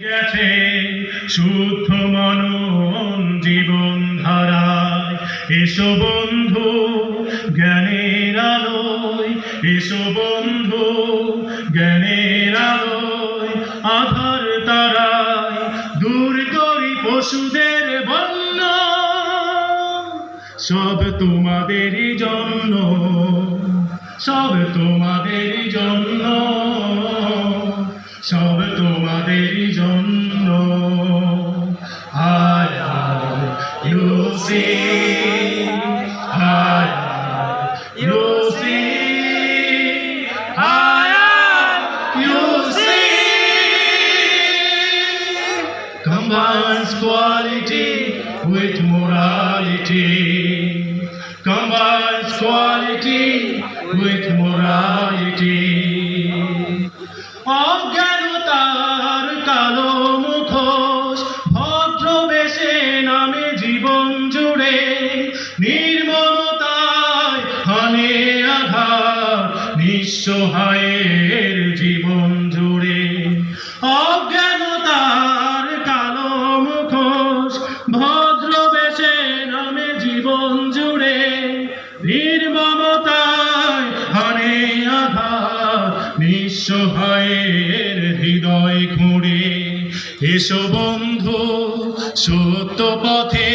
গেছে শুদ্ধ মনন জীবন ধারায়। এসো বন্ধু জ্ঞানের আলোয়, এসো বন্ধু জ্ঞানের আলোয়, আধার তারায় দূর করি পশুদের বন্য। সব তোমাদেরই জন্য, সব তোমাদেরই জন্য, সব তোমাদেরই জন্য। হায় হায় ইউসি, হায় হায় ইউসি, হায় হায় ইউসি। Combines quality with morality, combines quality with morality. অজ্ঞানতার কালো মুখোশ ভদ্র বেশে নামে জীবন জুড়ে, নির্মমতায় হানে আঘাত নিঃসহায়ের জীবন জুড়ে। অজ্ঞানতার কালো মুখোশ ভদ্র বেশে নামে জীবন জুড়ে, নির্মমতায় হানে আঘাত নিঃসহায়ের হৃদয় খুঁড়ে। এসো বন্ধু সত্য পথে,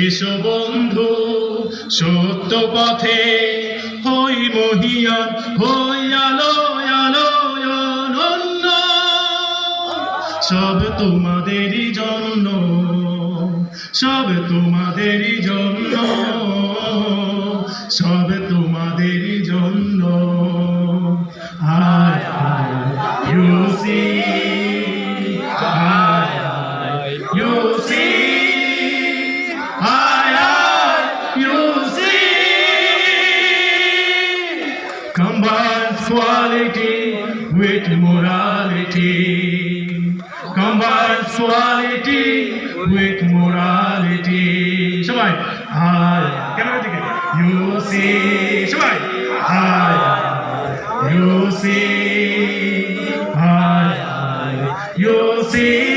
এসো বন্ধু সত্য পথে, হই মহিয়ান, হই আলোয় আলোয় অনন্য। সব তোমাদেরই জন্য, সব তোমাদেরই জন্য, সব তোমাদেরই জন্য। হায় হায় ইউসি, হায় হায় ইউসি, হায় হায় ইউসি। Combines quality with morality, combines quality with morality. সবাই হায়, ক্যামেরা দিকে ইউসি, সবাই হায় ইউসি, হায় ইউসি।